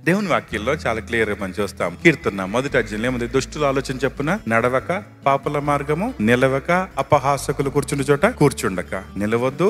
దేవుని వాక్యంలో చాలా క్లియర్ గా మనం చూస్తాం. కీర్తన 1వ అధ్యాయంలో ఏముంది? దుష్టుల ఆలోచన చెప్పున నడవక, పాపుల మార్గము నిలవక, అపహాసకులు కూర్చుండు చోట కూర్చుండక. నిలవద్దు,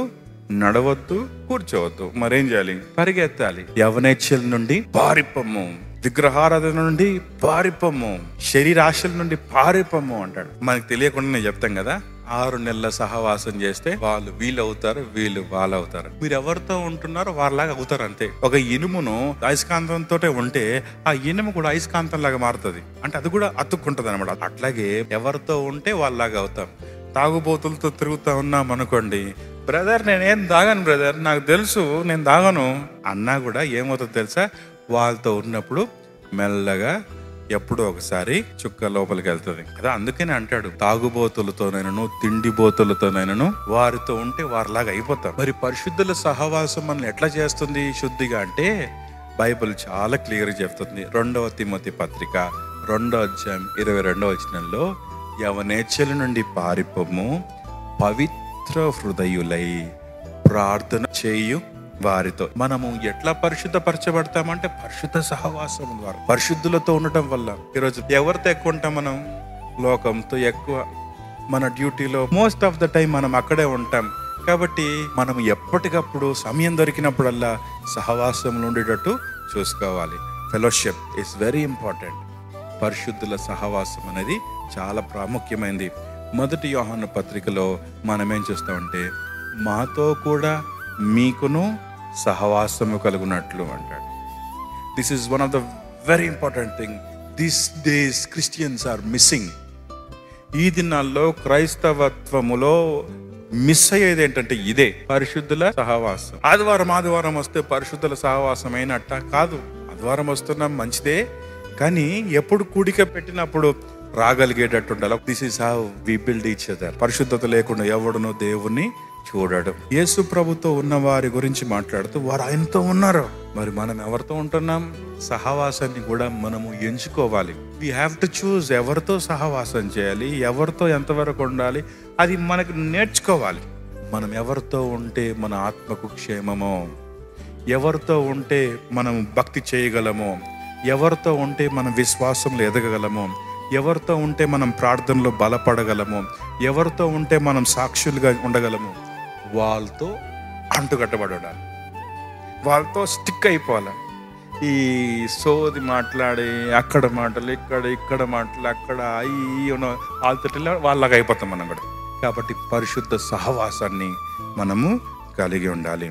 నడవద్దు, కూర్చోవద్దు. మరేం చేయాలి? పరిగెత్తాలి. యవనేచ్ఛల నుండి పారిపోము, విగ్రహారాధన నుండి పారిపోము, శరీరాశల నుండి పారిపోము అంటాడు. మనకు తెలియకుండా నేను చెప్తాం కదా, 6 నెలల సహవాసం చేస్తే వాళ్ళు వీళ్ళు అవుతారు, వీళ్ళు వాళ్ళు అవుతారు. మీరు ఎవరితో ఉంటున్నారో వారిలాగా అవుతారు అంతే. ఒక ఇనుమును అయస్కాంతంతో ఉంటే ఆ ఇనుము కూడా అయస్కాంతం లాగా మారుతుంది, అంటే అది కూడా అతుక్కుంటది అనమాట. అట్లాగే ఎవరితో ఉంటే వాళ్ళలాగా అవుతాం. తాగుబోతులతో తిరుగుతా ఉన్నాం అనుకోండి, బ్రదర్ నేనేం తాగాను బ్రదర్, నాకు తెలుసు నేను తాగను అన్నా కూడా ఏమవుతుందో తెలుసా? వాళ్ళతో ఉన్నప్పుడు మెల్లగా ఎప్పుడో ఒకసారి చుక్క లోపలికి వెళ్తుంది కదా. అందుకని అంటాడు, తాగుబోతులతోనైనను తిండిబోతులతోనైనను వారితో ఉంటే వారిలాగా అయిపోతాం. మరి పరిశుద్ధుల సహవాసం మనల్ని ఎట్లా చేస్తుంది శుద్ధిగా అంటే, బైబిల్ చాలా క్లియర్ చెప్తుంది. 2వ తిమోతి పత్రిక 2వ అధ్యాయం 22వ వచనంలో, యవనేచ్ఛల నుండి పారిపోము, పవిత్ర హృదయులై ప్రార్థన చేయు వారితో. మనము ఎట్లా పరిశుద్ధపరచబడతామంటే పరిశుద్ధ సహవాసం ద్వారా, పరిశుద్ధులతో ఉండటం వల్ల. ఈరోజు ఎవరితో ఎక్కువ ఉంటాం? మనం లోకంతో ఎక్కువ. మన డ్యూటీలో మోస్ట్ ఆఫ్ ద టైం మనం అక్కడే ఉంటాం. కాబట్టి మనం ఎప్పటికప్పుడు సమయం దొరికినప్పుడల్లా సహవాసంలో ఉండేటట్టు చూసుకోవాలి. Fellowship is very important. పరిశుద్ధుల సహవాసం అనేది చాలా ప్రాముఖ్యమైనది. 1 యోహాను పత్రికలో మనం ఏం చూస్తామంటే, మాతో కూడా మీకును సహవాసము కలుగునట్లు అంటాడు. This is one of the very important thing. This days Christians are missing. ఈ దినాల్లో క్రైస్తవత్వములో మిస్ అయ్యేది ఏంటంటే ఇదే, పరిశుద్ధుల సహవాసం. ఆదివారం వస్తే పరిశుద్ధుల సహవాసం అయినట్ట కాదు. ఆదివారం వస్తున్నాం మంచిదే, కానీ ఎప్పుడు కూడిక పెట్టినప్పుడు రాగలిగేటట్టు ఉండాలి. This is how we build each other. పరిశుద్ధత లేకుండా ఎవడునో దేవుణ్ణి చూడడు. యేసు ప్రభుతో ఉన్న వారి గురించి మాట్లాడుతూ, వారు ఆయనతో ఉన్నారు. మరి మనం ఎవరితో ఉంటున్నాం? సహవాసాన్ని కూడా మనము ఎంచుకోవాలి. వీ హ్యావ్ టు చూజ్ ఎవరితో సహవాసం చేయాలి, ఎవరితో ఎంతవరకు ఉండాలి, అది మనకు నేర్చుకోవాలి. మనం ఎవరితో ఉంటే మన ఆత్మకు క్షేమమో, ఎవరితో ఉంటే మనం భక్తి చేయగలమో, ఎవరితో ఉంటే మనం విశ్వాసంలో ఎదగగలమో, ఎవరితో ఉంటే మనం ప్రార్థనలో బలపడగలము, ఎవరితో ఉంటే మనం సాక్షులుగా ఉండగలము, వాళ్ళతో అంటుకట్టబడి ఉండాలి. వాళ్ళతో స్టిక్ అయిపోవాలి. ఈ సోది మాట్లాడి అక్కడ మాటలు ఇక్కడ మాటలు అక్కడ వాళ్ళతో వాళ్ళలాగా అయిపోతాం మనం కూడా. కాబట్టి పరిశుద్ధ సహవాసాన్ని మనము కలిగి ఉండాలి.